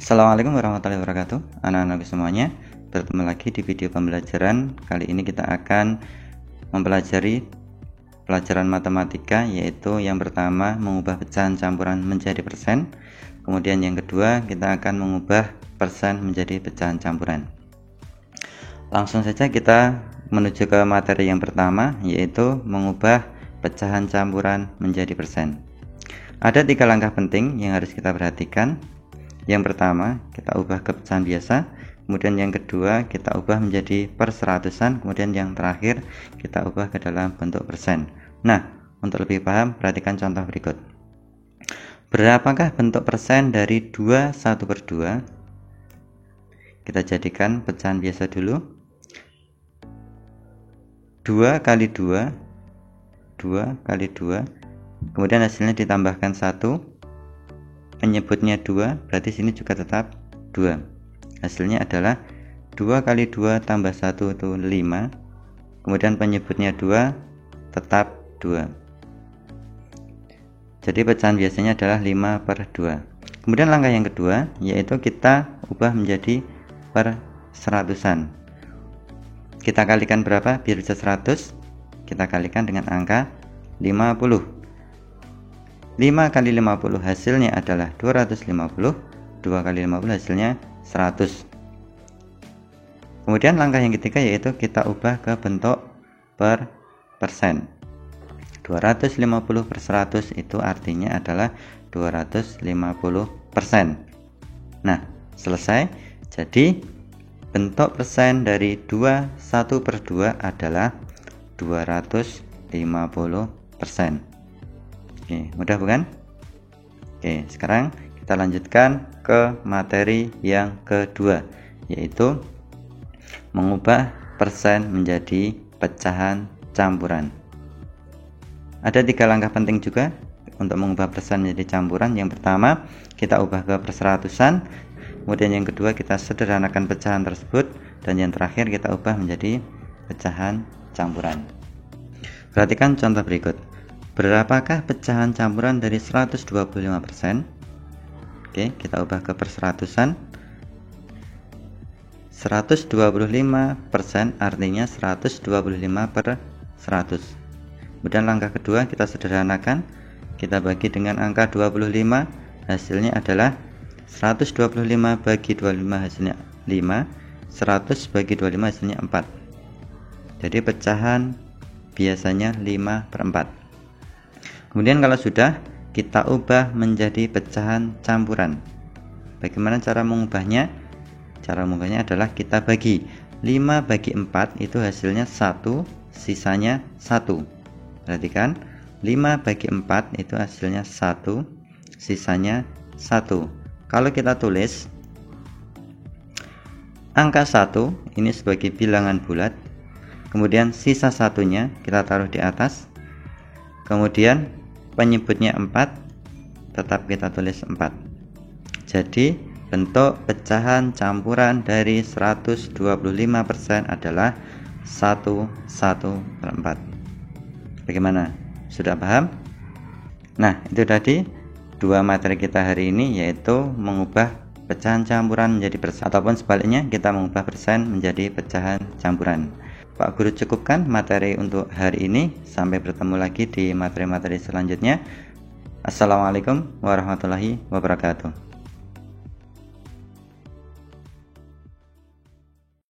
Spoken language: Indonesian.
Assalamualaikum warahmatullahi wabarakatuh, anak-anakku semuanya. Bertemu lagi di video pembelajaran. Kali ini kita akan mempelajari pelajaran matematika, yaitu yang pertama mengubah pecahan campuran menjadi persen. Kemudian yang kedua kita akan mengubah persen menjadi pecahan campuran. Langsung saja kita menuju ke materi yang pertama, yaitu mengubah pecahan campuran menjadi persen. Ada 3 langkah penting yang harus kita perhatikan. Yang pertama, kita ubah ke pecahan biasa. Kemudian yang kedua, kita ubah menjadi perseratusan. Kemudian yang terakhir, kita ubah ke dalam bentuk persen. Nah, untuk lebih paham, perhatikan contoh berikut. Berapakah bentuk persen dari 2 1/2? Kita jadikan pecahan biasa dulu. 2 kali 2, 2 kali 2. Kemudian hasilnya ditambahkan 1. Penyebutnya 2, berarti sini juga tetap 2. Hasilnya adalah 2 kali 2 tambah 1 itu 5. Kemudian penyebutnya 2, tetap 2. Jadi pecahan biasanya adalah 5/2. Kemudian langkah yang kedua, yaitu kita ubah menjadi perseratusan. Kita kalikan berapa biar bisa 100? Kita kalikan dengan angka 50. 5 kali 50 hasilnya adalah 250. 2 kali 50 hasilnya 100. Kemudian langkah yang ketiga yaitu kita ubah ke bentuk persen. 250 per 100 itu artinya adalah 250%. Nah, selesai. Jadi bentuk persen dari 2 1/2 adalah 250%. Oke, mudah bukan? Oke, sekarang kita lanjutkan ke materi yang kedua, yaitu mengubah persen menjadi pecahan campuran. Ada 3 langkah penting juga untuk mengubah persen menjadi campuran. Yang pertama, kita ubah ke perseratusan. Kemudian yang kedua, kita sederhanakan pecahan tersebut. Dan yang terakhir, kita ubah menjadi pecahan campuran. Perhatikan contoh berikut. Berapakah pecahan campuran dari 125%? Oke, kita ubah ke perseratusan. 125% artinya 125/100. Kemudian langkah kedua kita sederhanakan. Kita bagi dengan angka 25. Hasilnya adalah 125 bagi 25 hasilnya 5. 100 bagi 25 hasilnya 4. Jadi pecahan biasanya 5/4. Kemudian kalau sudah, kita ubah menjadi pecahan campuran. Bagaimana cara mengubahnya? Cara mengubahnya adalah kita bagi 5 bagi 4 itu hasilnya 1, sisanya 1. Perhatikan, 5 bagi 4 itu hasilnya 1, sisanya 1. Kalau kita tulis angka 1 ini sebagai bilangan bulat, kemudian sisa satunya kita taruh di atas, kemudian penyebutnya 4, tetap kita tulis 4. Jadi bentuk pecahan campuran dari 125% adalah 1/4. Bagaimana? Sudah paham? Nah, itu tadi 2 materi kita hari ini, yaitu mengubah pecahan campuran menjadi persen, ataupun sebaliknya kita mengubah persen menjadi pecahan campuran. Pak Guru cukupkan materi untuk hari ini. Sampai bertemu lagi di materi-materi selanjutnya. Assalamualaikum warahmatullahi wabarakatuh.